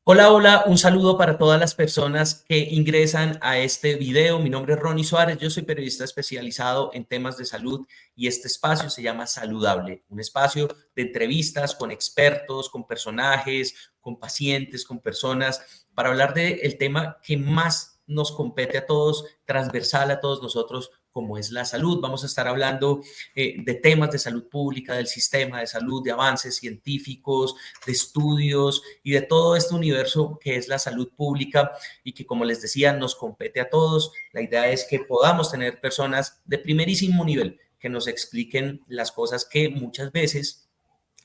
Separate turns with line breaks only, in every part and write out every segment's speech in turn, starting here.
Hola, hola, un saludo para todas las personas que ingresan a este video. Mi nombre es Ronnie Suárez, yo soy periodista especializado en temas de salud y este espacio se llama Saludable, un espacio de entrevistas con expertos, con personajes, con pacientes, con personas, para hablar del tema que más nos compete a todos, transversal a todos nosotros, como es la salud. Vamos a estar hablando de temas de salud pública, del sistema de salud, de avances científicos, de estudios y de todo este universo que es la salud pública y que, como les decía, nos compete a todos. La idea es que podamos tener personas de primerísimo nivel que nos expliquen las cosas que muchas veces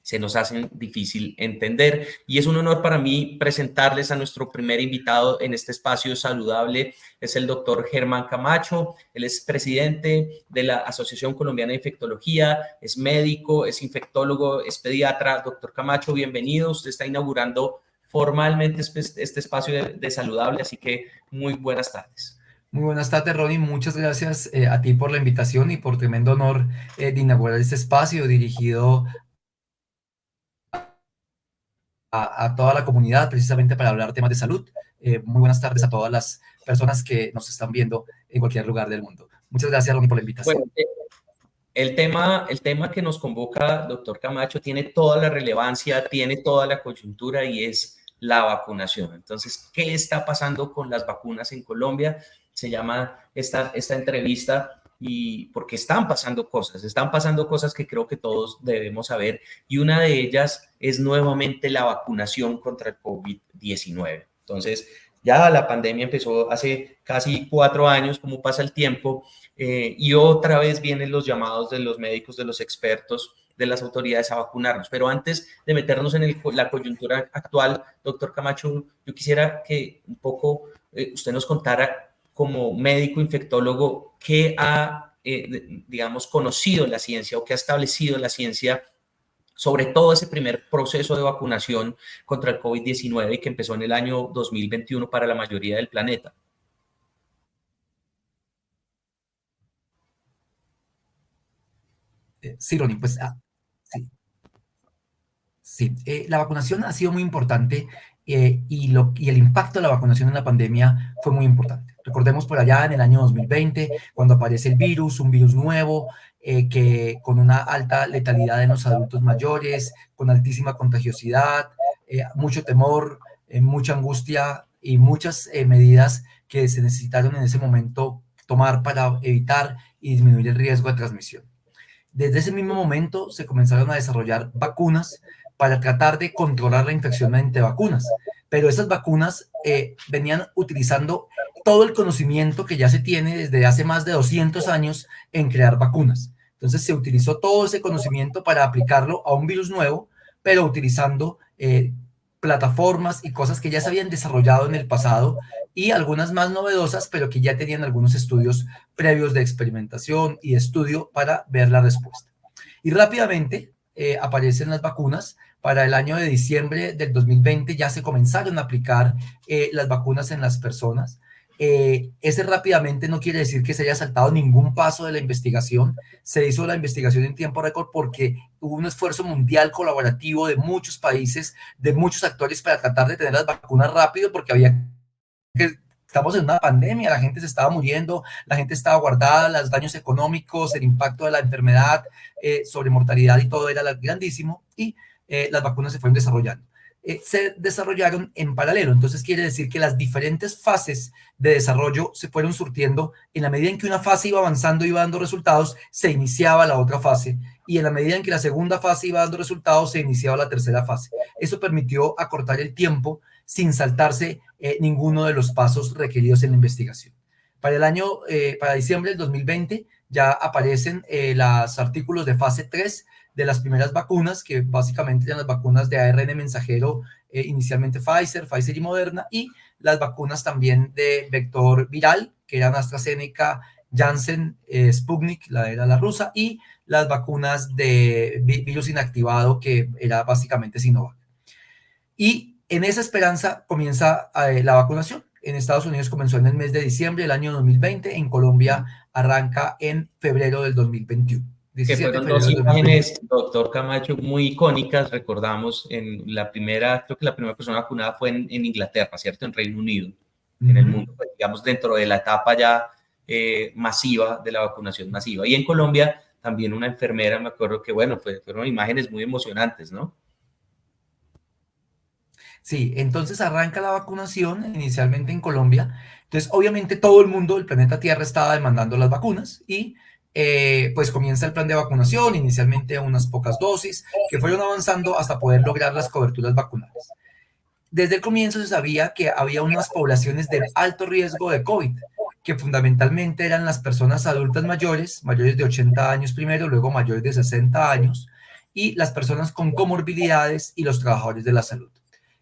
se nos hacen difícil entender. Y es un honor para mí presentarles a nuestro primer invitado en este espacio saludable. Es el doctor Germán Camacho. Él es presidente de la Asociación Colombiana de Infectología, es médico, es infectólogo, es pediatra. Doctor Camacho, bienvenido. Usted está inaugurando formalmente este espacio de saludable, así que muy buenas tardes.
Muy buenas tardes, Ronnie. Muchas gracias a ti por la invitación y por tremendo honor de inaugurar este espacio dirigido a toda la comunidad, precisamente para hablar temas de salud. Muy buenas tardes a todas las personas que nos están viendo en cualquier lugar del mundo. Muchas gracias, Ronnie, por la invitación.
Bueno, el tema que nos convoca, doctor Camacho, tiene toda la relevancia, tiene toda la coyuntura y es la vacunación. Entonces, ¿qué está pasando con las vacunas en Colombia? Se llama esta entrevista y porque están pasando cosas que creo que todos debemos saber y una de ellas es nuevamente la vacunación contra el COVID-19. Entonces, ya la pandemia empezó hace casi 4 años, como pasa el tiempo, y otra vez vienen los llamados de los médicos, de los expertos, de las autoridades a vacunarnos. Pero antes de meternos en la coyuntura actual, doctor Camacho, yo quisiera que un poco usted nos contara como médico infectólogo qué ha, digamos, conocido la ciencia o qué ha establecido la ciencia sobre todo ese primer proceso de vacunación contra el COVID-19 y que empezó en el año 2021 para la mayoría del planeta.
Sí, Ronnie, sí. Sí, la vacunación ha sido muy importante y el impacto de la vacunación en la pandemia fue muy importante. Recordemos por allá en el año 2020, cuando aparece el virus, un virus nuevo, que con una alta letalidad en los adultos mayores, con altísima contagiosidad, mucho temor, mucha angustia y muchas medidas que se necesitaron en ese momento tomar para evitar y disminuir el riesgo de transmisión. Desde ese mismo momento se comenzaron a desarrollar vacunas para tratar de controlar la infección mediante vacunas, pero esas vacunas venían utilizando todo el conocimiento que ya se tiene desde hace más de 200 años en crear vacunas. Entonces se utilizó todo ese conocimiento para aplicarlo a un virus nuevo, pero utilizando plataformas y cosas que ya se habían desarrollado en el pasado y algunas más novedosas, pero que ya tenían algunos estudios previos de experimentación y estudio para ver la respuesta. Y rápidamente aparecen las vacunas. Para el año de diciembre del 2020 ya se comenzaron a aplicar las vacunas en las personas. Ese rápidamente no quiere decir que se haya saltado ningún paso de la investigación. Se hizo la investigación en tiempo récord porque hubo un esfuerzo mundial colaborativo de muchos países, de muchos actores para tratar de tener las vacunas rápido porque había que estamos en una pandemia, la gente se estaba muriendo, la gente estaba guardada, los daños económicos, el impacto de la enfermedad sobre mortalidad y todo era grandísimo y las vacunas se fueron desarrollando. Se desarrollaron en paralelo, entonces quiere decir que las diferentes fases de desarrollo se fueron surtiendo en la medida en que una fase iba avanzando, iba dando resultados, se iniciaba la otra fase y en la medida en que la segunda fase iba dando resultados, se iniciaba la tercera fase. Eso permitió acortar el tiempo sin saltarse ninguno de los pasos requeridos en la investigación. Para diciembre del 2020 ya aparecen los artículos de fase 3 de las primeras vacunas, que básicamente eran las vacunas de ARN mensajero, inicialmente Pfizer y Moderna, y las vacunas también de vector viral, que eran AstraZeneca, Janssen, Sputnik, era la rusa, y las vacunas de virus inactivado, que era básicamente Sinovac. Y en esa esperanza comienza la vacunación. En Estados Unidos comenzó en el mes de diciembre del año 2020, en Colombia arranca en febrero del 2021.
que
17 de
fueron dos
febrero de 2020.
imágenes, doctor Camacho, muy icónicas. Recordamos en la primera, creo que la primera persona vacunada fue en Inglaterra, ¿cierto? En Reino Unido, en el mundo, pues, digamos, dentro de la etapa ya masiva de la vacunación masiva. Y en Colombia también una enfermera, me acuerdo que, bueno, fueron imágenes muy emocionantes, ¿no?
Sí, entonces arranca la vacunación inicialmente en Colombia. Entonces, obviamente todo el mundo del planeta Tierra estaba demandando las vacunas y pues comienza el plan de vacunación, inicialmente unas pocas dosis, que fueron avanzando hasta poder lograr las coberturas vacunales. Desde el comienzo se sabía que había unas poblaciones de alto riesgo de COVID, que fundamentalmente eran las personas adultas mayores, mayores de 80 años primero, luego mayores de 60 años, y las personas con comorbilidades y los trabajadores de la salud.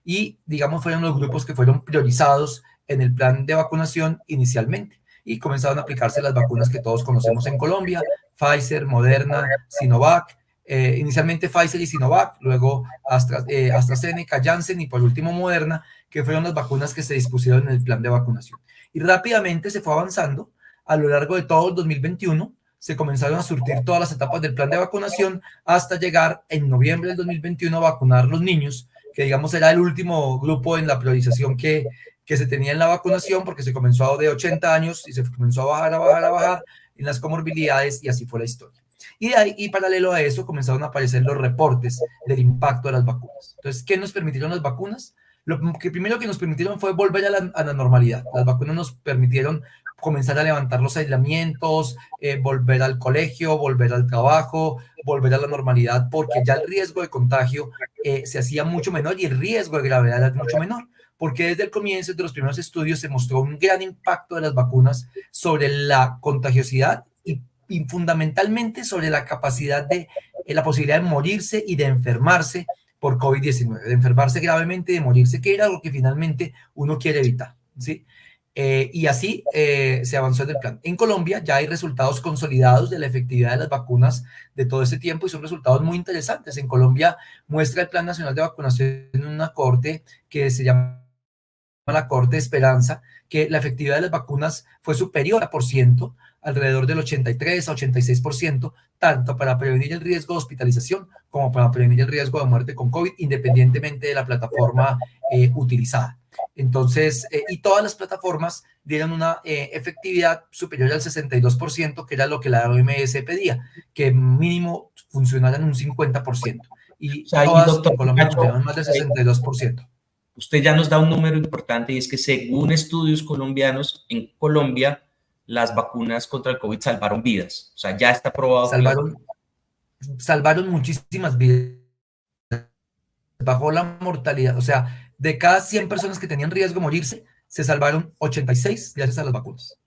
Y, digamos, fueron los grupos que fueron priorizados en el plan de vacunación inicialmente. Y comenzaron a aplicarse las vacunas que todos conocemos en Colombia, Pfizer, Moderna, Sinovac, inicialmente Pfizer y Sinovac, luego AstraZeneca, Janssen y por último Moderna, que fueron las vacunas que se dispusieron en el plan de vacunación. Y rápidamente se fue avanzando a lo largo de todo el 2021, se comenzaron a surtir todas las etapas del plan de vacunación hasta llegar en noviembre del 2021 a vacunar los niños, que digamos era el último grupo en la priorización que se tenía en la vacunación, porque se comenzó de 80 años y se comenzó a bajar, a bajar, a bajar en las comorbilidades y así fue la historia. Y, de ahí, y paralelo a eso comenzaron a aparecer los reportes del impacto de las vacunas. Entonces, ¿qué nos permitieron las vacunas? Lo que primero que nos permitieron fue volver a la normalidad. Las vacunas nos permitieron comenzar a levantar los aislamientos, volver al colegio, volver al trabajo, volver a la normalidad, porque ya el riesgo de contagio se hacía mucho menor y el riesgo de gravedad era mucho menor, porque desde el comienzo de los primeros estudios se mostró un gran impacto de las vacunas sobre la contagiosidad y fundamentalmente sobre la capacidad de la posibilidad de morirse y de enfermarse por COVID-19, de enfermarse gravemente, de morirse, que era lo que finalmente uno quiere evitar, ¿sí? Y así se avanzó en el plan. En Colombia ya hay resultados consolidados de la efectividad de las vacunas de todo este tiempo y son resultados muy interesantes. En Colombia muestra el Plan Nacional de Vacunación en una corte que se llama la Corte de Esperanza, que la efectividad de las vacunas fue superior a por ciento, alrededor del 83 a 86%, tanto para prevenir el riesgo de hospitalización como para prevenir el riesgo de muerte con COVID, independientemente de la plataforma utilizada. Entonces, y todas las plataformas dieron una efectividad superior al 62%, que era lo que la OMS pedía, que mínimo funcionaran un 50%.
O
Y
sea, y
todas
doctor
en Colombia
Camacho,
funcionaron más del 62%.
usted ya nos da un número importante y es que según estudios colombianos, en Colombia las vacunas contra el COVID salvaron vidas. O sea, ya está probado que las...
Salvaron muchísimas vidas, bajó la mortalidad, o sea, de cada 100 personas que tenían riesgo de morirse, se salvaron 86 gracias a las vacunas.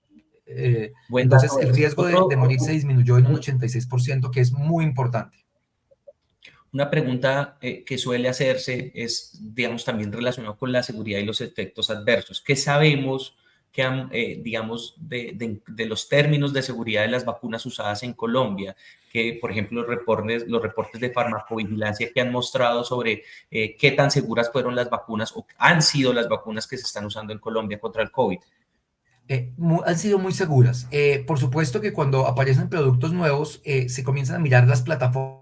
Buen
Entonces,
dato
el
ese.
riesgo de morirse disminuyó en un 86%, que es muy importante.
Una pregunta que suele hacerse es, digamos, también relacionado con la seguridad y los efectos adversos. ¿Qué sabemos que digamos, de los términos de seguridad de las vacunas usadas en Colombia? Que, por ejemplo, los reportes de farmacovigilancia que han mostrado sobre qué tan seguras fueron las vacunas o han sido las vacunas que se están usando en Colombia contra el COVID.
Han sido muy seguras. Por supuesto que cuando aparecen productos nuevos, se comienzan a mirar las plataformas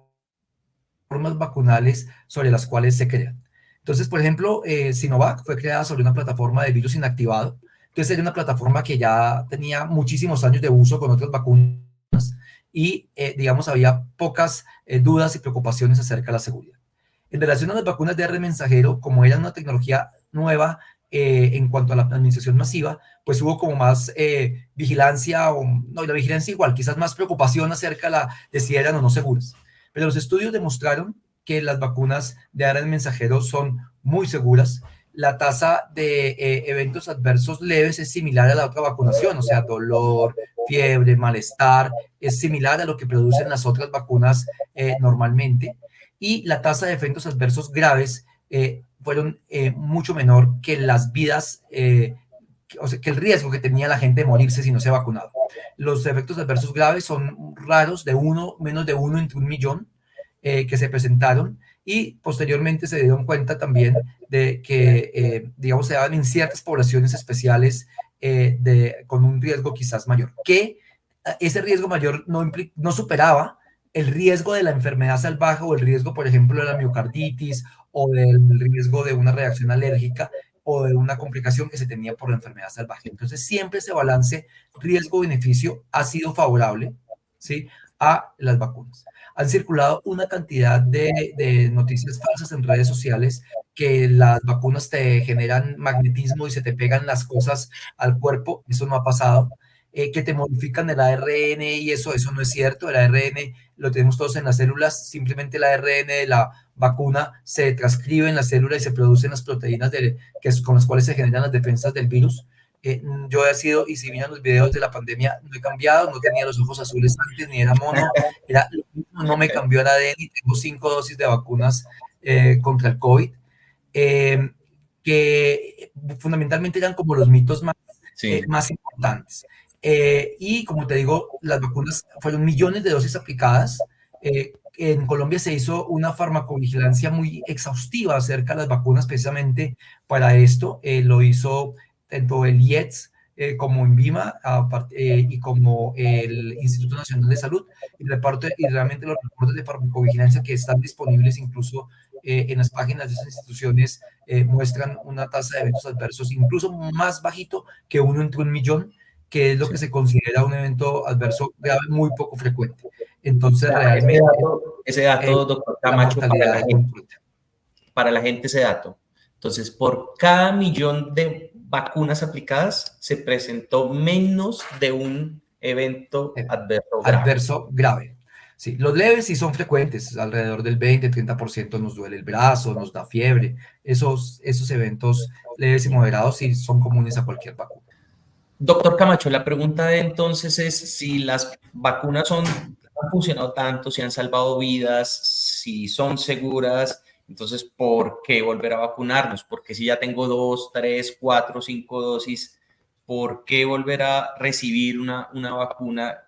vacunales sobre las cuales se crean. Entonces, por ejemplo, Sinovac fue creada sobre una plataforma de virus inactivado. Entonces, era una plataforma que ya tenía muchísimos años de uso con otras vacunas y, digamos, había pocas dudas y preocupaciones acerca de la seguridad. En relación a las vacunas de RNA mensajero, como era una tecnología nueva en cuanto a la administración masiva, pues hubo como más vigilancia, o no, la vigilancia igual, quizás más preocupación acerca de si eran o no seguras. Pero los estudios demostraron que las vacunas de ARN mensajero son muy seguras. La tasa de eventos adversos leves es similar a la otra vacunación, o sea, dolor, fiebre, malestar, es similar a lo que producen las otras vacunas normalmente. Y la tasa de efectos adversos graves fueron mucho menor que las vidas, o sea, que el riesgo que tenía la gente de morirse si no se vacunaba. Los efectos adversos graves son raros, menos de uno entre 1.000.000 que se presentaron y posteriormente se dieron cuenta también de que, digamos, se daban en ciertas poblaciones especiales con un riesgo quizás mayor, que ese riesgo mayor no superaba el riesgo de la enfermedad salvaje o el riesgo, por ejemplo, de la miocarditis o del riesgo de una reacción alérgica o de una complicación que se tenía por la enfermedad salvaje. Entonces, siempre ese balance riesgo-beneficio ha sido favorable, ¿sí?, a las vacunas. Han circulado una cantidad de noticias falsas en redes sociales que las vacunas te generan magnetismo y se te pegan las cosas al cuerpo. Eso no ha pasado. Que te modifican el ARN y eso no es cierto. El ARN lo tenemos todos en las células. Simplemente el ARN de la vacuna se transcribe en la célula y se producen las proteínas con las cuales se generan las defensas del virus. Yo he sido, y si miran los videos de la pandemia, no he cambiado, no tenía los ojos azules antes, ni era mono, era lo mismo, no me cambió el ADN y tengo 5 dosis de vacunas contra el COVID, eh, que fundamentalmente eran como los mitos
Sí.
más importantes. Y como te digo, las vacunas fueron millones de dosis aplicadas. En Colombia se hizo una farmacovigilancia muy exhaustiva acerca de las vacunas precisamente para esto. Lo hizo tanto el IETS como INVIMA y como el Instituto Nacional de Salud y realmente los reportes de farmacovigilancia que están disponibles incluso en las páginas de esas instituciones muestran una tasa de eventos adversos incluso más bajito que 1 entre 1.000.000, que es lo
Sí.
que se considera un evento adverso grave muy poco frecuente. Entonces,
Ese
realmente,
dato, ese dato, doctor
la
Camacho,
mortalidad es muy fuerte.
para la gente ese dato. Entonces, por cada millón de vacunas aplicadas, se presentó menos de un evento adverso grave.
Adverso grave. Sí, los leves sí son frecuentes, alrededor del 20-30% nos duele el brazo, nos da fiebre. Esos eventos leves y moderados sí son comunes a cualquier vacuna.
Doctor Camacho, la pregunta de entonces es si las vacunas han funcionado tanto, si han salvado vidas, si son seguras, entonces, ¿por qué volver a vacunarnos? Porque si ya tengo 2, 3, 4, 5 dosis, ¿por qué volver a recibir una vacuna?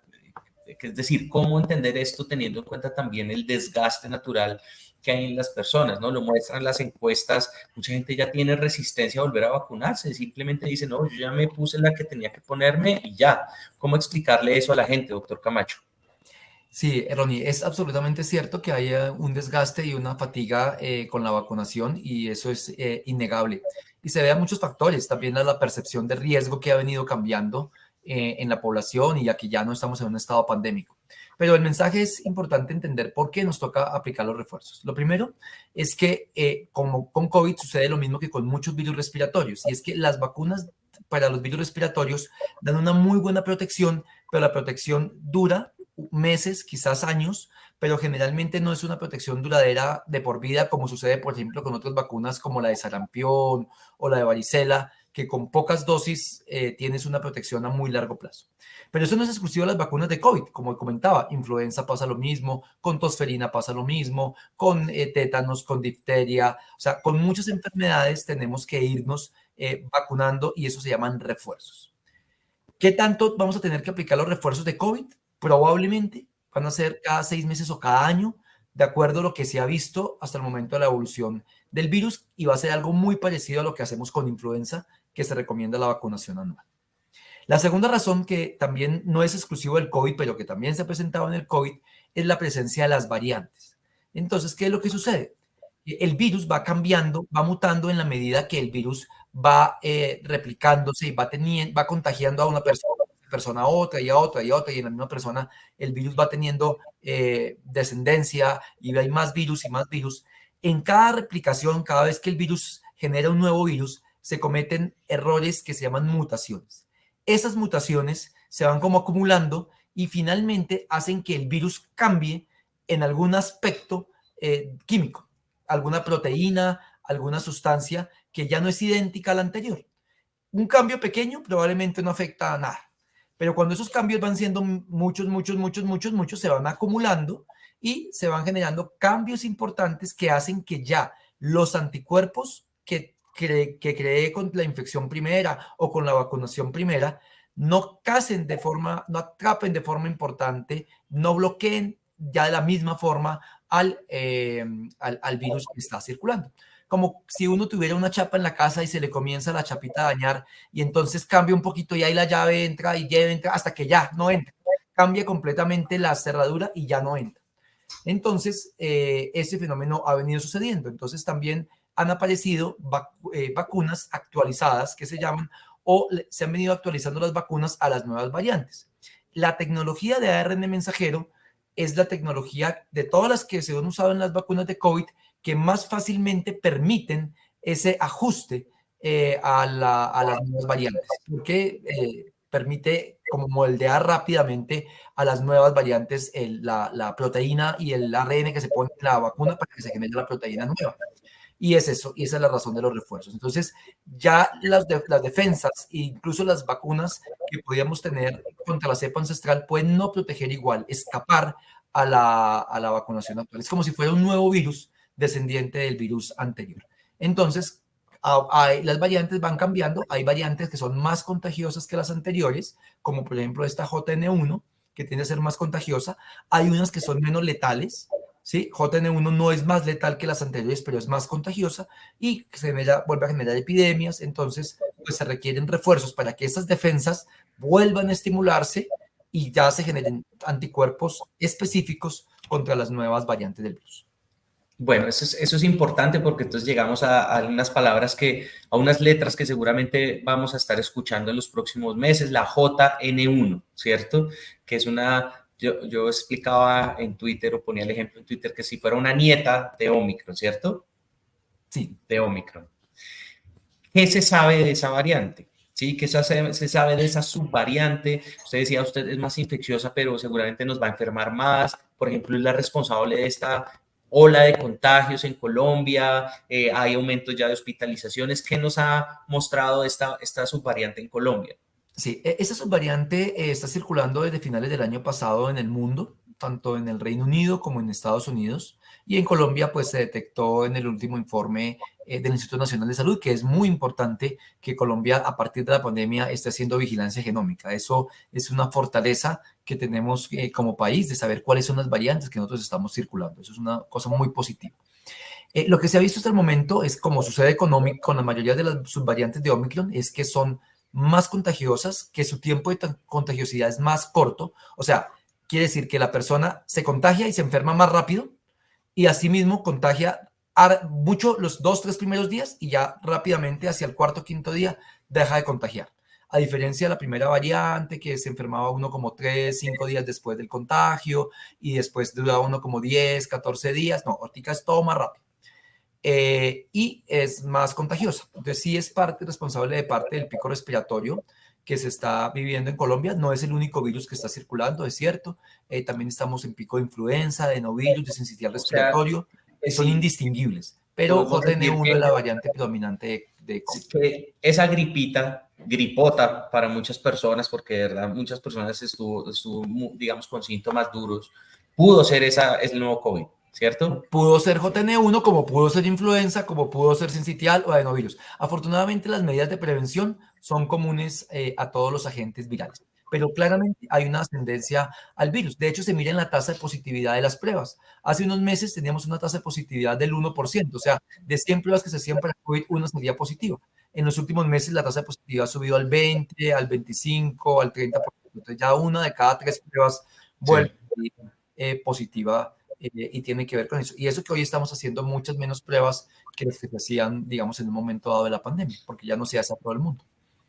Es decir, ¿cómo entender esto teniendo en cuenta también el desgaste natural que hay en las personas, ¿no? Lo muestran las encuestas, mucha gente ya tiene resistencia a volver a vacunarse, simplemente dice, no, yo ya me puse la que tenía que ponerme y ya. ¿Cómo explicarle eso a la gente, doctor Camacho?
Sí, Ronnie, es absolutamente cierto que hay un desgaste y una fatiga con la vacunación y eso es innegable. Y se ve a muchos factores, también a la percepción de riesgo que ha venido cambiando en la población y aquí ya no estamos en un estado pandémico. Pero el mensaje es importante entender por qué nos toca aplicar los refuerzos. Lo primero es que como con COVID sucede lo mismo que con muchos virus respiratorios y es que las vacunas para los virus respiratorios dan una muy buena protección, pero la protección dura meses, quizás años, pero generalmente no es una protección duradera de por vida como sucede, por ejemplo, con otras vacunas como la de sarampión o la de varicela, que con pocas dosis tienes una protección a muy largo plazo. Pero eso no es exclusivo de las vacunas de COVID, como comentaba, influenza pasa lo mismo, con tosferina pasa lo mismo, con tétanos, con difteria, o sea, con muchas enfermedades tenemos que irnos vacunando y eso se llaman refuerzos. ¿Qué tanto vamos a tener que aplicar los refuerzos de COVID? Probablemente van a ser cada 6 meses o cada año, de acuerdo a lo que se ha visto hasta el momento de la evolución del virus y va a ser algo muy parecido a lo que hacemos con influenza, que se recomienda la vacunación anual. La segunda razón que también no es exclusivo del COVID, pero que también se ha presentado en el COVID, es la presencia de las variantes. Entonces, ¿qué es lo que sucede? El virus va cambiando, va mutando en la medida que el virus va replicándose y va contagiando a una persona a otra y a otra y a otra, y en la misma persona el virus va teniendo descendencia y hay más virus y más virus. En cada replicación, cada vez que el virus genera un nuevo virus, se cometen errores que se llaman mutaciones. Esas mutaciones se van como acumulando y finalmente hacen que el virus cambie en algún aspecto químico, alguna proteína, alguna sustancia que ya no es idéntica a la anterior. Un cambio pequeño probablemente no afecta a nada, pero cuando esos cambios van siendo muchos, muchos, muchos, muchos, muchos, se van acumulando y se van generando cambios importantes que hacen que ya los anticuerpos que creé con la infección primera o con la vacunación primera no casen de forma, no atrapen de forma importante, no bloqueen ya de la misma forma al virus que está circulando. Como si uno tuviera una chapa en la casa y se le comienza la chapita a dañar y entonces cambia un poquito y ahí la llave entra y entra hasta que ya no entra. Cambia completamente la cerradura y ya no entra. Entonces, ese fenómeno ha venido sucediendo. Entonces, también han aparecido vacunas actualizadas que se llaman, o se han venido actualizando las vacunas a las nuevas variantes. La tecnología de ARN mensajero es la tecnología de todas las que se han usado en las vacunas de COVID que más fácilmente permiten ese ajuste a las nuevas variantes, porque permite como moldear rápidamente a las nuevas variantes la proteína y el ARN que se pone en la vacuna para que se genere la proteína nueva. Y es eso, y esa es la razón de los refuerzos. Entonces, ya las defensas e incluso las vacunas que podíamos tener contra la cepa ancestral pueden no proteger igual, escapar a la vacunación actual. Es como si fuera un nuevo virus descendiente del virus anterior. Entonces, las variantes van cambiando. Hay variantes que son más contagiosas que las anteriores, como por ejemplo esta JN1, que tiende a ser más contagiosa. Hay unas que son menos letales, ¿sí? JN1 no es más letal que las anteriores, pero es más contagiosa y vuelve a generar epidemias. Entonces, pues se requieren refuerzos para que esas defensas vuelvan a estimularse y ya se generen anticuerpos específicos contra las nuevas variantes del virus.
Bueno, eso es importante porque entonces llegamos a unas palabras a unas letras que seguramente vamos a estar escuchando en los próximos meses, la JN1, ¿cierto? Que es yo explicaba en Twitter o ponía el ejemplo en Twitter que si fuera una nieta de Omicron, ¿cierto?
Sí.
De Omicron. ¿Qué se sabe de esa variante? ¿Sí? ¿Qué se sabe de esa subvariante? Usted decía, usted es más infecciosa, pero seguramente nos va a enfermar más. Por ejemplo, es la responsable de esta ola de contagios en Colombia, hay aumentos ya de hospitalizaciones. ¿Qué nos ha mostrado esta subvariante en Colombia?
Sí, esa subvariante está circulando desde finales del año pasado en el mundo, tanto en el Reino Unido como en Estados Unidos. Y en Colombia, pues se detectó en el último informe del Instituto Nacional de Salud, que es muy importante que Colombia, a partir de la pandemia, esté haciendo vigilancia genómica. Eso es una fortaleza que tenemos como país de saber cuáles son las variantes que nosotros estamos circulando. Eso es una cosa muy positiva. Lo que se ha visto hasta el momento es, como sucede con la mayoría de las subvariantes de Omicron, es que son más contagiosas, que su tiempo de contagiosidad es más corto. O sea, quiere decir que la persona se contagia y se enferma más rápido y asimismo contagia mucho los 2, 3 primeros días y ya rápidamente hacia el cuarto, quinto día deja de contagiar. A diferencia de la primera variante, que se enfermaba uno como 3, 5 días después del contagio y después duraba uno como 10, 14 días. No, ahorita es todo más rápido. Y es más contagiosa. Entonces, sí es responsable de parte del pico respiratorio que se está viviendo en Colombia. No es el único virus que está circulando, es cierto. También estamos en pico de influenza, de novirus, de sincitial respiratorio, que son
Sí,
indistinguibles. Pero
podemos decir
JN1 es la variante predominante de COVID.
que esa gripota para muchas personas, porque de verdad muchas personas estuvo digamos, con síntomas duros, pudo ser es el nuevo COVID, ¿cierto?
Pudo ser JN1, como pudo ser influenza, como pudo ser sincitial o adenovirus. Afortunadamente, las medidas de prevención son comunes a todos los agentes virales, pero claramente hay una ascendencia al virus. De hecho, se mira en la tasa de positividad de las pruebas. Hace unos meses teníamos una tasa de positividad del 1%, o sea, de 100 pruebas que se hacían para COVID, una salía positivo. En los últimos meses la tasa de positividad ha subido al 20, al 25, al 30%. Entonces ya una de cada 3 pruebas vuelve positiva y tiene que ver con eso. Y eso que hoy estamos haciendo muchas menos pruebas que las que se hacían, digamos, en un momento dado de la pandemia, porque ya no se hace a todo el mundo.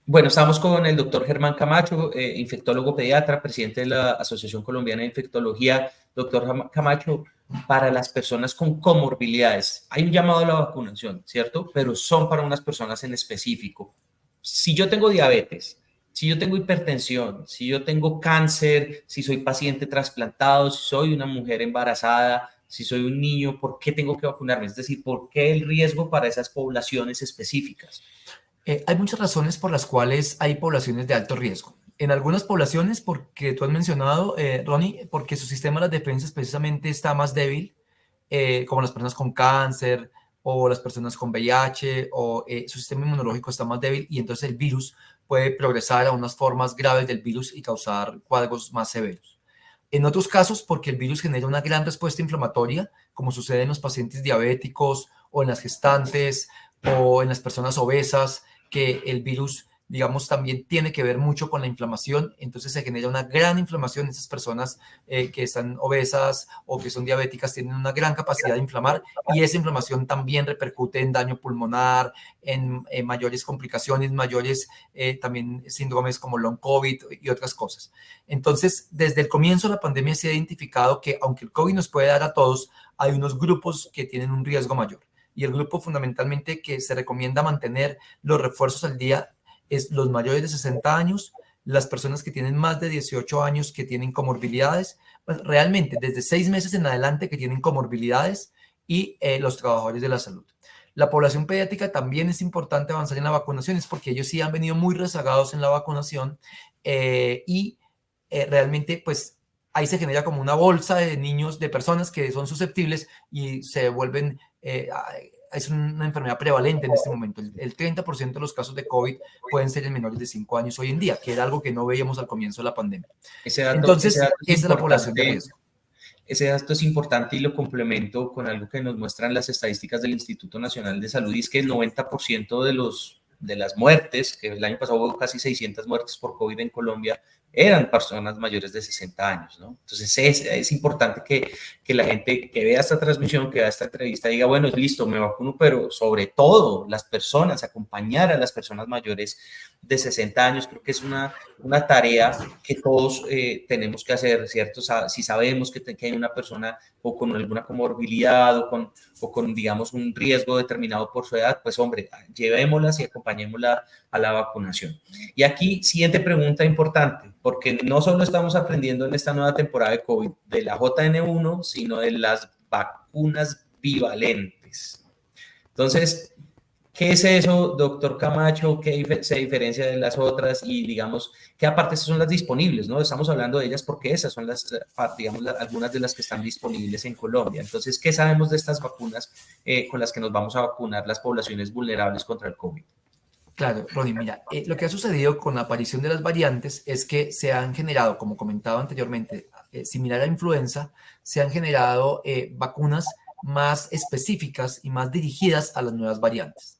Bueno, estamos con el doctor Germán Camacho, infectólogo pediatra, presidente de la Asociación Colombiana de Infectología. Doctor Camacho, para las personas con comorbilidades, hay un llamado a la vacunación, ¿cierto? Pero son para unas personas en específico. Si yo tengo diabetes, si yo tengo hipertensión, si yo tengo cáncer, si soy paciente trasplantado, si soy una mujer embarazada, si soy un niño, ¿por qué tengo que vacunarme? Es decir, ¿por qué el riesgo para esas poblaciones específicas?
Hay muchas razones por las cuales hay poblaciones de alto riesgo. En algunas poblaciones, porque tú has mencionado, Ronnie, porque su sistema de las defensas precisamente está más débil, como las personas con cáncer o las personas con VIH, o su sistema inmunológico está más débil y entonces el virus puede progresar a unas formas graves del virus y causar cuadros más severos. En otros casos, porque el virus genera una gran respuesta inflamatoria, como sucede en los pacientes diabéticos o en las gestantes o en las personas obesas, que el virus digamos, también tiene que ver mucho con la inflamación. Entonces se genera una gran inflamación. Esas personas que están obesas o que son diabéticas tienen una gran capacidad de inflamar, y esa inflamación también repercute en daño pulmonar, en mayores complicaciones, mayores también síndromes como long COVID y otras cosas. Entonces, desde el comienzo de la pandemia se ha identificado que aunque el COVID nos puede dar a todos, hay unos grupos que tienen un riesgo mayor. Y el grupo fundamentalmente que se recomienda mantener los refuerzos al día es los mayores de 60 años, las personas que tienen más de 18 años que tienen comorbilidades, pues realmente desde 6 meses en adelante que tienen comorbilidades, y los trabajadores de la salud. La población pediátrica también es importante avanzar en la vacunación, es porque ellos sí han venido muy rezagados en la vacunación, y realmente pues ahí se genera como una bolsa de niños, de personas que son susceptibles y se vuelven, es una enfermedad prevalente en este momento. El 30% de los casos de COVID pueden ser en menores de 5 años hoy en día, que era algo que no veíamos al comienzo de la pandemia.
Ese
Entonces,
dato es
esa es la población de
importante.
riesgo.
Ese dato es importante y lo complemento con algo que nos muestran las estadísticas del Instituto Nacional de Salud, y es que el 90% de las muertes, que el año pasado hubo casi 600 muertes por COVID en Colombia, eran personas mayores de 60 años, ¿no? Entonces es importante que la gente que vea esta transmisión, que vea esta entrevista, diga, bueno, listo, me vacuno, pero sobre todo las personas, acompañar a las personas mayores de 60 años, creo que es una tarea que todos tenemos que hacer, ¿cierto? Si sabemos que hay una persona o con alguna comorbilidad o con, digamos, un riesgo determinado por su edad, pues, hombre, llevémoslas y acompañémosla a la vacunación. Y aquí, siguiente pregunta importante, porque no solo estamos aprendiendo en esta nueva temporada de COVID de la JN1, sino de las vacunas bivalentes. Entonces, ¿qué es eso, doctor Camacho? ¿Qué se diferencia de las otras? Y digamos, ¿qué aparte son las disponibles? ¿No? Estamos hablando de ellas porque esas son las, digamos, algunas de las que están disponibles en Colombia. Entonces, ¿qué sabemos de estas vacunas con las que nos vamos a vacunar las poblaciones vulnerables contra el COVID?
Claro, Ronnie, mira, lo que ha sucedido con la aparición de las variantes es que se han generado, como comentaba anteriormente, similar a la influenza, se han generado vacunas más específicas y más dirigidas a las nuevas variantes.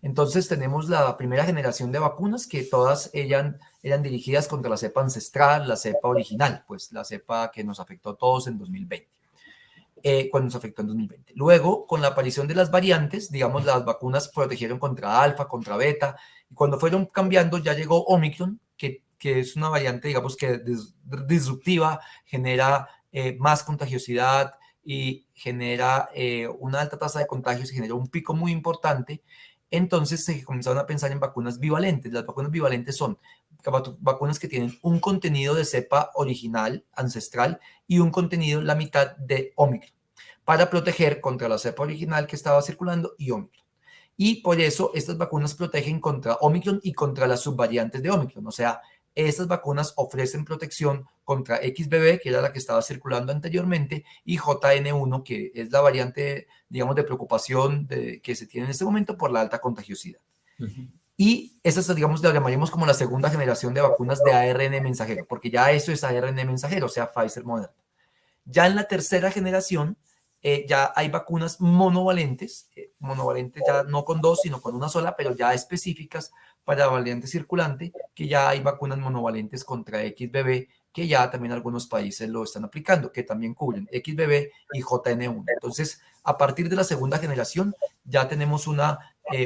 Entonces tenemos la primera generación de vacunas que todas eran dirigidas contra la cepa ancestral, la cepa original, pues la cepa que nos afectó a todos en 2020. Cuando nos afectó en 2020. Luego, con la aparición de las variantes, digamos, las vacunas protegieron contra alfa, contra beta, y cuando fueron cambiando ya llegó Omicron, que es una variante, digamos, que disruptiva, genera más contagiosidad y genera una alta tasa de contagios, y genera un pico muy importante. Entonces se comenzaron a pensar en vacunas bivalentes. Las vacunas bivalentes son vacunas que tienen un contenido de cepa original, ancestral, y un contenido, la mitad, de Omicron, para proteger contra la cepa original que estaba circulando y Omicron. Y por eso estas vacunas protegen contra Omicron y contra las subvariantes de Omicron. O sea, estas vacunas ofrecen protección contra XBB, que era la que estaba circulando anteriormente, y JN1, que es la variante, digamos, de preocupación que se tiene en este momento por la alta contagiosidad. Y esas, digamos, la llamaríamos como la segunda generación de vacunas de ARN mensajero, porque ya eso es ARN mensajero, o sea, Pfizer, Moderna. Ya en la tercera generación, ya hay vacunas monovalentes, monovalentes ya no con dos, sino con una sola, pero ya específicas para variante circulante, que ya hay vacunas monovalentes contra XBB, que ya también algunos países lo están aplicando, que también cubren XBB y JN1. Entonces, a partir de la segunda generación, ya tenemos una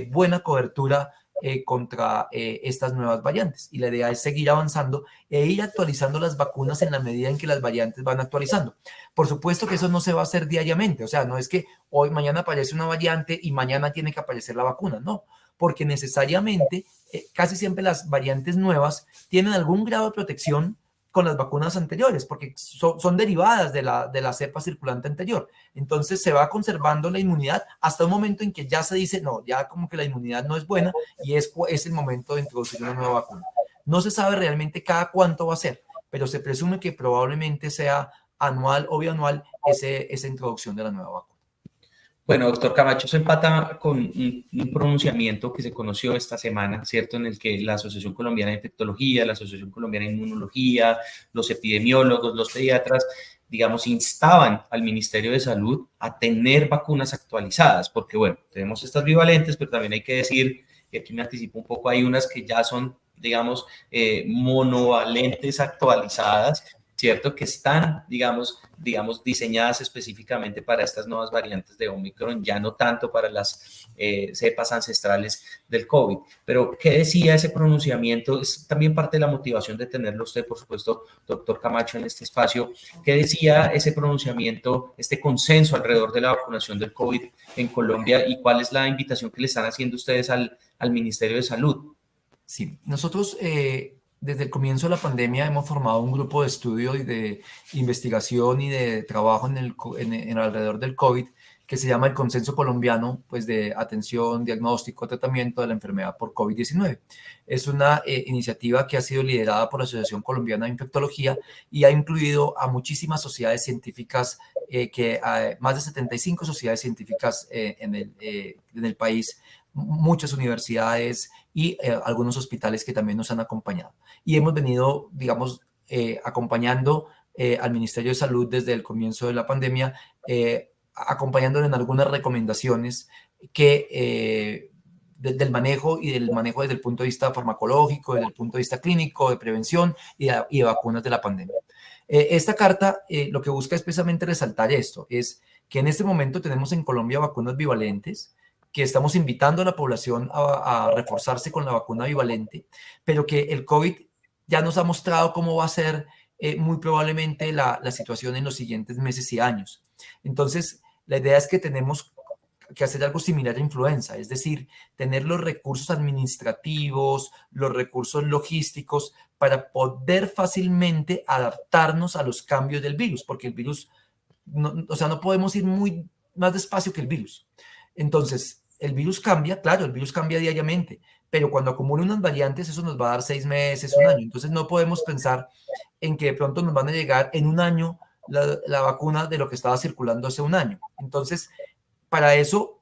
buena cobertura contra estas nuevas variantes. Y la idea es seguir avanzando e ir actualizando las vacunas en la medida en que las variantes van actualizando. Por supuesto que eso no se va a hacer diariamente, o sea, no es que hoy, mañana aparece una variante y mañana tiene que aparecer la vacuna, no, porque necesariamente casi siempre las variantes nuevas tienen algún grado de protección con las vacunas anteriores, porque son derivadas de la cepa circulante anterior. Entonces se va conservando la inmunidad hasta un momento en que ya se dice, no, ya como que la inmunidad no es buena y es el momento de introducir una nueva vacuna. No se sabe realmente cada cuánto va a ser, pero se presume que probablemente sea anual o bianual esa introducción de la nueva vacuna.
Bueno, doctor Camacho, se empata con un pronunciamiento que se conoció esta semana, ¿cierto? En el que la Asociación Colombiana de Infectología, la Asociación Colombiana de Inmunología, los epidemiólogos, los pediatras, digamos, instaban al Ministerio de Salud a tener vacunas actualizadas, porque, bueno, tenemos estas bivalentes, pero también hay que decir y aquí me anticipo un poco, hay unas que ya son, digamos, monovalentes actualizadas, ¿cierto? Que están, digamos, diseñadas específicamente para estas nuevas variantes de Omicron, ya no tanto para las cepas ancestrales del COVID. Pero, ¿qué decía ese pronunciamiento? Es también parte de la motivación de tenerlo usted, por supuesto, doctor Camacho, en este espacio. ¿Qué decía ese pronunciamiento, este consenso alrededor de la vacunación del COVID en Colombia y cuál es la invitación que le están haciendo ustedes al Ministerio de Salud?
Sí, nosotros desde el comienzo de la pandemia hemos formado un grupo de estudio y de investigación y de trabajo en alrededor del COVID que se llama el Consenso Colombiano, pues, de atención, diagnóstico, tratamiento de la enfermedad por COVID-19. Es una iniciativa que ha sido liderada por la Asociación Colombiana de Infectología y ha incluido a muchísimas sociedades científicas, más de 75 sociedades científicas en el país, muchas universidades y algunos hospitales que también nos han acompañado. Y hemos venido, digamos, acompañando al Ministerio de Salud desde el comienzo de la pandemia, acompañándolo en algunas recomendaciones del manejo y del manejo desde el punto de vista farmacológico, desde el punto de vista clínico, de prevención y de vacunas de la pandemia. Esta carta lo que busca es precisamente resaltar esto, es que en este momento tenemos en Colombia vacunas bivalentes, que estamos invitando a la población a reforzarse con la vacuna bivalente, pero que el COVID ya nos ha mostrado cómo va a ser muy probablemente la situación en los siguientes meses y años. Entonces, la idea es que tenemos que hacer algo similar a influenza, es decir, tener los recursos administrativos, los recursos logísticos para poder fácilmente adaptarnos a los cambios del virus, porque el virus, o sea, no podemos ir muy más despacio que el virus. Entonces, el virus cambia, claro, el virus cambia diariamente, pero cuando acumula unas variantes, eso nos va a dar 6 meses, un año. Entonces, no podemos pensar en que de pronto nos van a llegar en un año la vacuna de lo que estaba circulando hace un año. Entonces, para eso,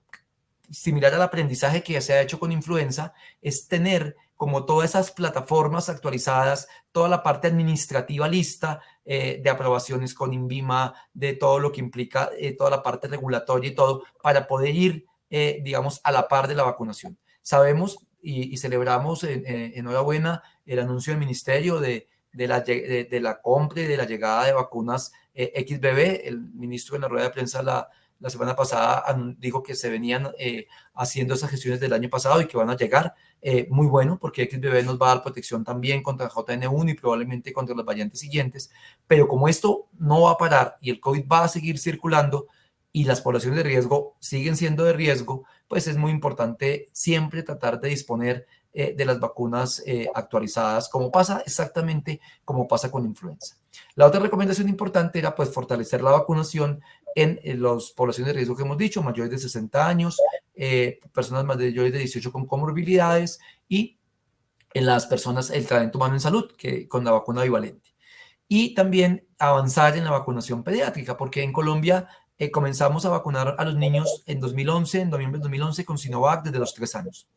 similar al aprendizaje que ya se ha hecho con influenza, es tener como todas esas plataformas actualizadas, toda la parte administrativa lista de aprobaciones con INVIMA, de todo lo que implica toda la parte regulatoria y todo, para poder ir, digamos, a la par de la vacunación. Sabemos y celebramos enhorabuena el anuncio del ministerio de la compra y de la llegada de vacunas XBB. El ministro en la rueda de prensa la semana pasada dijo que se venían haciendo esas gestiones del año pasado y que van a llegar. Muy bueno, porque XBB nos va a dar protección también contra JN1 y probablemente contra las variantes siguientes, pero como esto no va a parar y el COVID va a seguir circulando y las poblaciones de riesgo siguen siendo de riesgo, pues es muy importante siempre tratar de disponer de las vacunas actualizadas, como pasa exactamente como pasa con influenza. La otra recomendación importante era, pues, fortalecer la vacunación en las poblaciones de riesgo que hemos dicho, mayores de 60 años, personas mayores de 18 con comorbilidades y en las personas, el talento humano en salud, que con la vacuna bivalente. Y también avanzar en la vacunación pediátrica, porque en Colombia comenzamos a vacunar a los niños en 2011, en noviembre de 2011, con Sinovac desde los 3 años.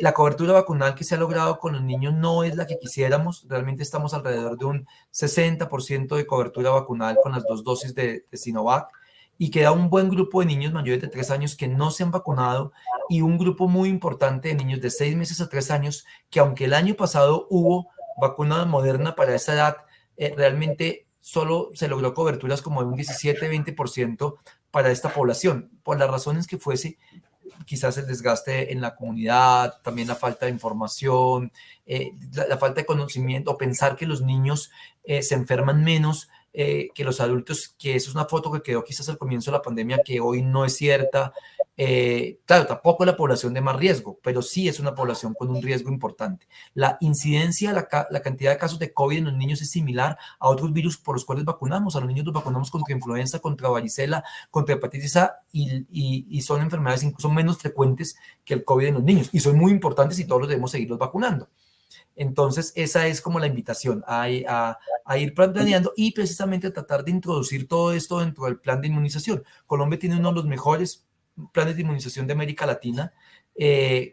La cobertura vacunal que se ha logrado con los niños no es la que quisiéramos. Realmente estamos alrededor de un 60% de cobertura vacunal con las 2 dosis de Sinovac y queda un buen grupo de niños mayores de 3 años que no se han vacunado y un grupo muy importante de niños de 6 meses a 3 años que, aunque el año pasado hubo vacuna moderna para esa edad, realmente solo se logró coberturas como de un 17-20% para esta población, por las razones que fuese. Quizás el desgaste en la comunidad, también la falta de información, la falta de conocimiento, pensar que los niños se enferman menos que los adultos, que eso es una foto que quedó quizás al comienzo de la pandemia, que hoy no es cierta. Claro, tampoco es la población de más riesgo, pero sí es una población con un riesgo importante. La incidencia, la cantidad de casos de COVID en los niños es similar a otros virus por los cuales vacunamos. A los niños los vacunamos contra influenza, contra varicela, contra hepatitis A y son enfermedades incluso menos frecuentes que el COVID en los niños y son muy importantes y todos los debemos seguirlos vacunando. Entonces, esa es como la invitación a ir planeando y precisamente a tratar de introducir todo esto dentro del plan de inmunización. Colombia tiene uno de los mejores planes de inmunización de América Latina,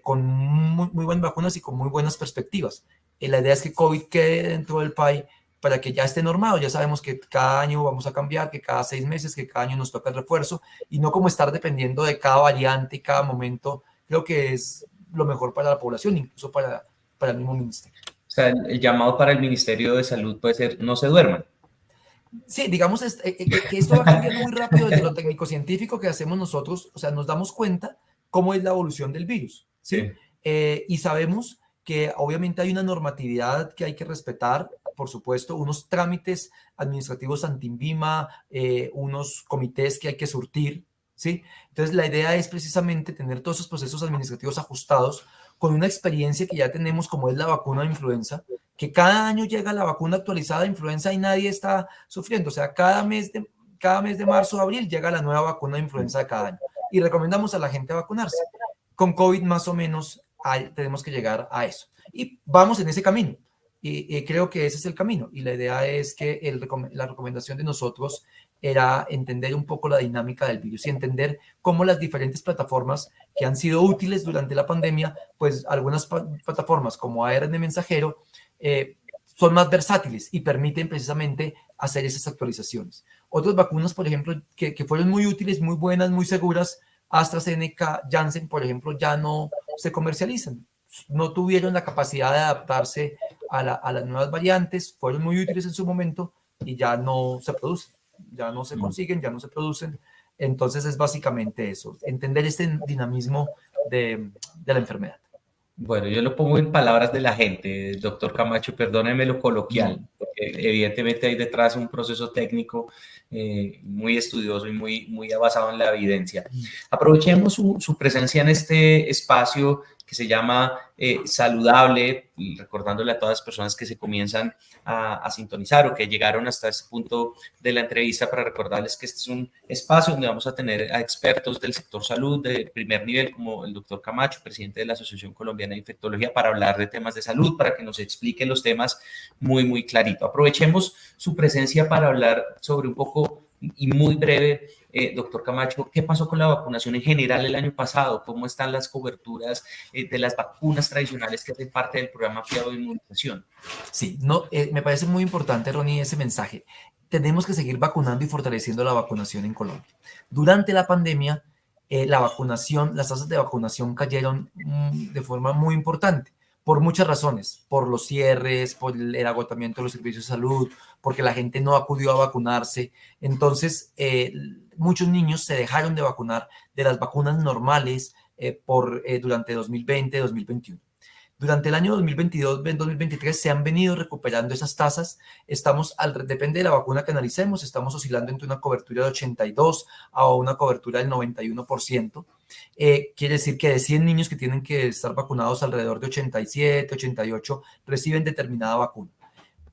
con muy buenas vacunas y con muy buenas perspectivas. La idea es que COVID quede dentro del PAI para que ya esté normado. Ya sabemos que cada año vamos a cambiar, que cada 6 meses, que cada año nos toca el refuerzo y no como estar dependiendo de cada variante y cada momento. Creo que es lo mejor para la población, incluso para el mismo ministerio.
O sea, el llamado para el Ministerio de Salud puede ser no se duerman.
Sí, digamos que esto va cambiando muy rápido desde lo técnico-científico que hacemos nosotros, o sea, nos damos cuenta cómo es la evolución del virus, ¿sí?
Sí.
Y sabemos que obviamente hay una normatividad que hay que respetar, por supuesto, unos trámites administrativos anti-INVIMA, unos comités que hay que surtir, ¿sí? Entonces, la idea es precisamente tener todos esos procesos administrativos ajustados con una experiencia que ya tenemos como es la vacuna de influenza, que cada año llega la vacuna actualizada de influenza y nadie está sufriendo. O sea, cada mes de marzo o abril llega la nueva vacuna de influenza de cada año. Y recomendamos a la gente vacunarse. Con COVID más o menos tenemos que llegar a eso. Y vamos en ese camino. Y creo que ese es el camino. Y la idea es que la recomendación de nosotros era entender un poco la dinámica del virus y entender cómo las diferentes plataformas que han sido útiles durante la pandemia, pues algunas plataformas como ARN mensajero, son más versátiles y permiten precisamente hacer esas actualizaciones. Otras vacunas, por ejemplo, que fueron muy útiles, muy buenas, muy seguras, AstraZeneca, Janssen, por ejemplo, ya no se comercializan. No tuvieron la capacidad de adaptarse a las nuevas variantes, fueron muy útiles en su momento y ya no se producen, ya no se consiguen, ya no se producen. Entonces es básicamente eso, entender este dinamismo de la enfermedad.
Bueno, yo lo pongo en palabras de la gente, doctor Camacho, perdóneme lo coloquial,
No.
porque evidentemente hay detrás un proceso técnico muy estudioso y muy basado en la evidencia. Aprovechemos su presencia en este espacio que se llama Saludable, y recordándole a todas las personas que se comienzan a sintonizar o que llegaron hasta este punto de la entrevista para recordarles que este es un espacio donde vamos a tener a expertos del sector salud de primer nivel, como el doctor Camacho, presidente de la Asociación Colombiana de Infectología, para hablar de temas de salud, para que nos explique los temas muy clarito. Aprovechemos su presencia para hablar sobre un poco y muy breve, doctor Camacho, ¿qué pasó con la vacunación en general el año pasado? ¿Cómo están las coberturas de las vacunas tradicionales que hacen parte del programa ampliado de inmunización?
Sí, no, me parece muy importante, Ronnie, ese mensaje. Tenemos que seguir vacunando y fortaleciendo la vacunación en Colombia. Durante la pandemia, la vacunación, las tasas de vacunación cayeron de forma muy importante, por muchas razones, por los cierres, por el agotamiento de los servicios de salud, porque la gente no acudió a vacunarse. Entonces, muchos niños se dejaron de vacunar de las vacunas normales durante 2020, 2021. Durante el año 2022-2023 se han venido recuperando esas tasas. Depende de la vacuna que analicemos, estamos oscilando entre una cobertura de 82 a una cobertura del 91%. Quiere decir que de 100 niños que tienen que estar vacunados, alrededor de 87, 88 reciben determinada vacuna.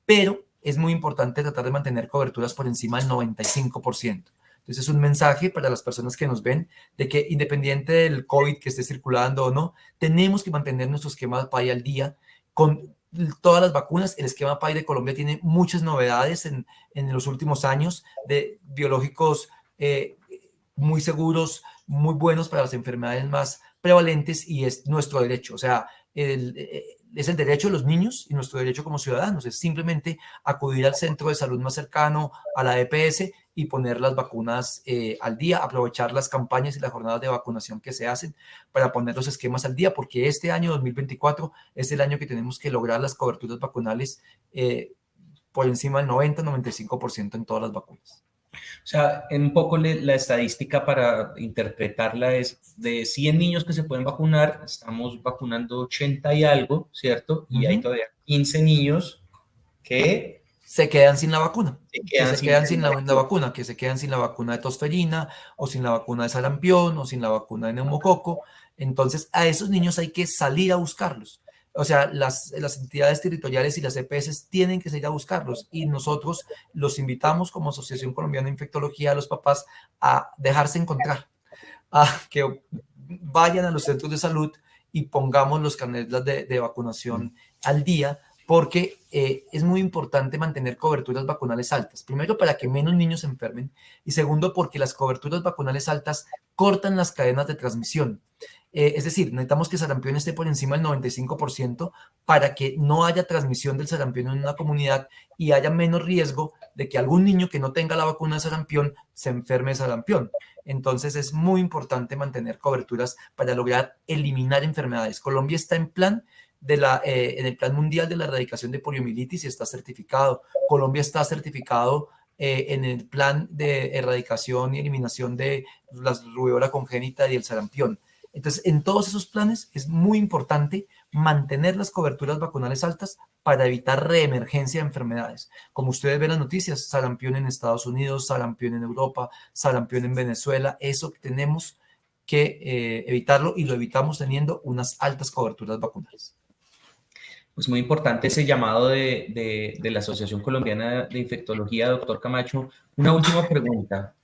Pero es muy importante tratar de mantener coberturas por encima del 95%. Entonces es un mensaje para las personas que nos ven de que independiente del COVID que esté circulando o no, tenemos que mantener nuestro esquema PAI al día con todas las vacunas. El esquema PAI de Colombia tiene muchas novedades en los últimos años de biológicos muy seguros, muy buenos para las enfermedades más prevalentes y es nuestro derecho. O sea, es el derecho de los niños y nuestro derecho como ciudadanos. Es simplemente acudir al centro de salud más cercano, a la EPS y poner las vacunas al día, aprovechar las campañas y las jornadas de vacunación que se hacen para poner los esquemas al día, porque este año 2024 es el año que tenemos que lograr las coberturas vacunales por encima del 90-95% en todas las vacunas.
O sea, un poco la estadística para interpretarla es de 100 niños que se pueden vacunar, estamos vacunando 80 y algo, ¿cierto? Y hay todavía 15 niños que
se quedan sin la vacuna,
quedan sin
la vacuna, que se quedan sin la vacuna de tosferina o sin la vacuna de sarampión o sin la vacuna de neumococo. Entonces, a esos niños hay que salir a buscarlos. O sea, las entidades territoriales y las EPS tienen que salir a buscarlos y nosotros los invitamos como Asociación Colombiana de Infectología a los papás a dejarse encontrar, a que vayan a los centros de salud y pongamos los carnets de vacunación al día, porque es muy importante mantener coberturas vacunales altas. Primero, para que menos niños se enfermen y segundo, porque las coberturas vacunales altas cortan las cadenas de transmisión. Es decir, necesitamos que sarampión esté por encima del 95% para que no haya transmisión del sarampión en una comunidad y haya menos riesgo de que algún niño que no tenga la vacuna de sarampión se enferme de sarampión. Entonces es muy importante mantener coberturas para lograr eliminar enfermedades. Colombia está en el Plan Mundial de la Erradicación de Poliomielitis y está certificado. Colombia está certificado en el Plan de Erradicación y Eliminación de la rubéola congénita y el sarampión. Entonces, en todos esos planes es muy importante mantener las coberturas vacunales altas para evitar reemergencia de enfermedades. Como ustedes ven en las noticias, sarampión en Estados Unidos, sarampión en Europa, sarampión en Venezuela, eso tenemos que evitarlo y lo evitamos teniendo unas altas coberturas vacunales.
Pues muy importante ese llamado de la Asociación Colombiana de Infectología, doctor Camacho. Una última pregunta.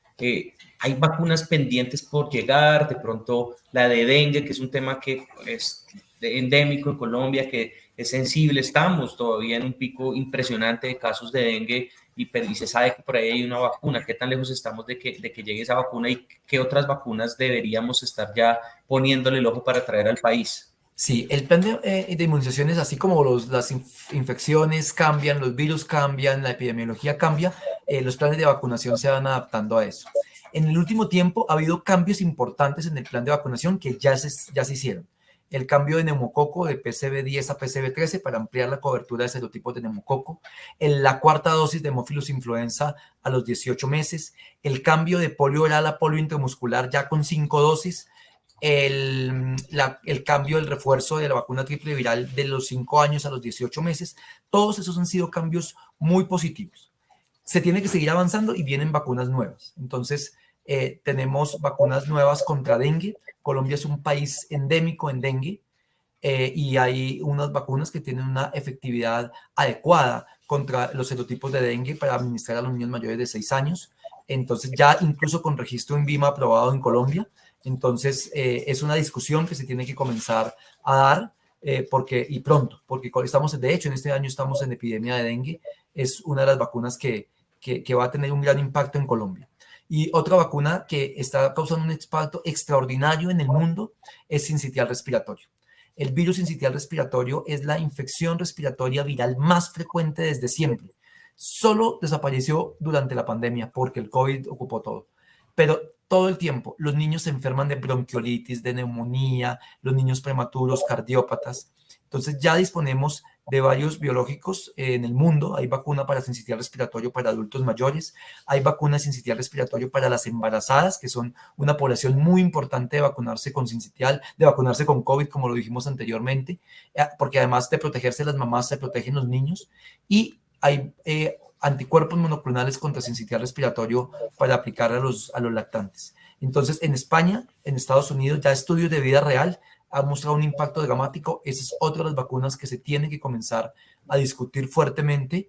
¿Hay vacunas pendientes por llegar? De pronto la de dengue, que es un tema que es endémico en Colombia, que es sensible. Estamos todavía en un pico impresionante de casos de dengue y se sabe que por ahí hay una vacuna. ¿Qué tan lejos estamos de que llegue esa vacuna y qué otras vacunas deberíamos estar ya poniéndole el ojo para traer al país?
Sí, el plan de inmunizaciones, así como las infecciones cambian, los virus cambian, la epidemiología cambia, los planes de vacunación se van adaptando a eso. En el último tiempo ha habido cambios importantes en el plan de vacunación que ya se hicieron. El cambio de neumococo de PCV10 a PCV13 para ampliar la cobertura de serotipos de neumococo, la cuarta dosis de Haemophilus influenza a los 18 meses, el cambio de polio oral a polio intramuscular ya con 5 dosis, el cambio, el refuerzo de la vacuna triple viral de los 5 años a los 18 meses, todos esos han sido cambios muy positivos. Se tiene que seguir avanzando y vienen vacunas nuevas. Entonces, tenemos vacunas nuevas contra dengue. Colombia es un país endémico en dengue y hay unas vacunas que tienen una efectividad adecuada contra los serotipos de dengue para administrar a los niños mayores de 6 años. Entonces, ya incluso con registro en VIMA aprobado en Colombia. Entonces, es una discusión que se tiene que comenzar a dar y pronto, porque estamos, de hecho, en este año estamos en epidemia de dengue. Es una de las vacunas que va a tener un gran impacto en Colombia. Y otra vacuna que está causando un impacto extraordinario en el mundo es sincitial respiratorio. El virus sincitial respiratorio es la infección respiratoria viral más frecuente desde siempre. Solo desapareció durante la pandemia porque el COVID ocupó todo. Pero todo el tiempo los niños se enferman de bronquiolitis, de neumonía, los niños prematuros, cardiópatas. Entonces ya disponemos de varios biológicos en el mundo. Hay vacuna para sincitial respiratorio para adultos mayores, hay vacuna de sincitial respiratorio para las embarazadas, que son una población muy importante de vacunarse con sincitial, de vacunarse con COVID, como lo dijimos anteriormente, porque además de protegerse las mamás, se protegen los niños. Y hay anticuerpos monoclonales contra sincitial respiratorio para aplicar a los lactantes. Entonces, en España, en Estados Unidos, ya estudios de vida real ha mostrado un impacto dramático. Esa es otra de las vacunas que se tiene que comenzar a discutir fuertemente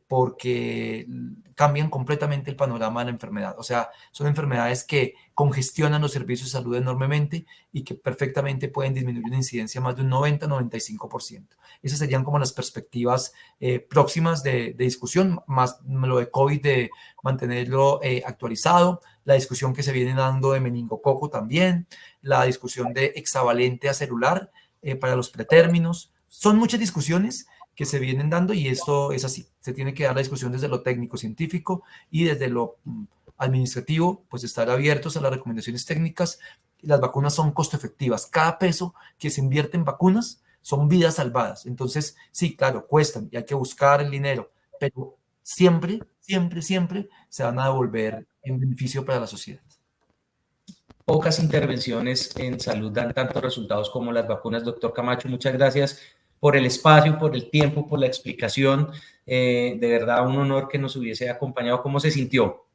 porque cambian completamente el panorama de la enfermedad. O sea, son enfermedades que congestionan los servicios de salud enormemente y que perfectamente pueden disminuir la incidencia más de un 90-95%. Esas serían como las perspectivas próximas de discusión, más lo de COVID, de mantenerlo actualizado, la discusión que se viene dando de meningococo también, la discusión de hexavalente acelular para los pretérminos. Son muchas discusiones que se vienen dando y esto es así. Se tiene que dar la discusión desde lo técnico-científico y desde lo administrativo, pues estar abiertos a las recomendaciones técnicas. Las vacunas son costo efectivas. Cada peso que se invierte en vacunas son vidas salvadas. Entonces, sí, claro, cuestan y hay que buscar el dinero, pero siempre, siempre, siempre se van a devolver en beneficio para la sociedad.
Pocas intervenciones en salud dan tantos resultados como las vacunas. Doctor Camacho, muchas gracias por el espacio, por el tiempo, por la explicación. De verdad, un honor que nos hubiese acompañado. ¿Cómo se sintió?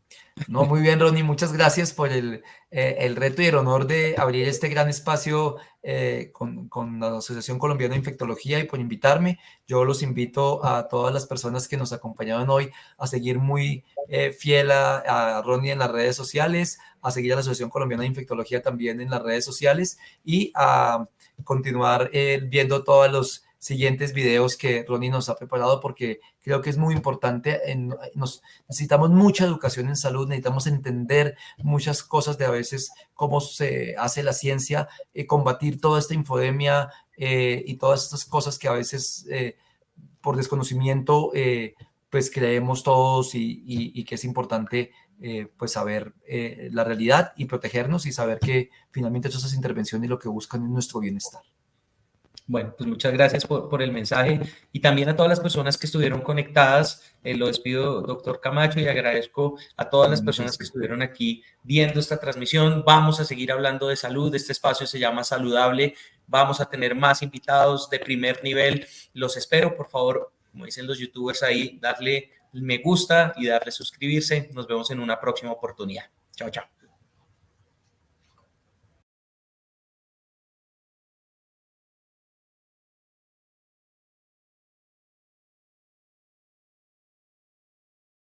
No, muy bien, Ronnie, muchas gracias por el reto y el honor de abrir este gran espacio con la Asociación Colombiana de Infectología y por invitarme. Yo los invito a todas las personas que nos acompañaron hoy a seguir muy fiel a Ronnie en las redes sociales, a seguir a la Asociación Colombiana de Infectología también en las redes sociales y a continuar viendo todos siguientes videos que Ronnie nos ha preparado, porque creo que es muy importante. Necesitamos mucha educación en salud, necesitamos entender muchas cosas de a veces cómo se hace la ciencia, combatir toda esta infodemia y todas estas cosas que a veces por desconocimiento pues creemos todos y que es importante pues saber la realidad y protegernos y saber que finalmente todas esas intervenciones lo que buscan es nuestro bienestar.
Bueno, pues muchas gracias por el mensaje y también a todas las personas que estuvieron conectadas. Lo despido, doctor Camacho, y agradezco a todas las personas que estuvieron aquí viendo esta transmisión. Vamos a seguir hablando de salud. Este espacio se llama Saludable. Vamos a tener más invitados de primer nivel. Los espero, por favor, como dicen los youtubers ahí, darle me gusta y darle suscribirse. Nos vemos en una próxima oportunidad. Chao, chao.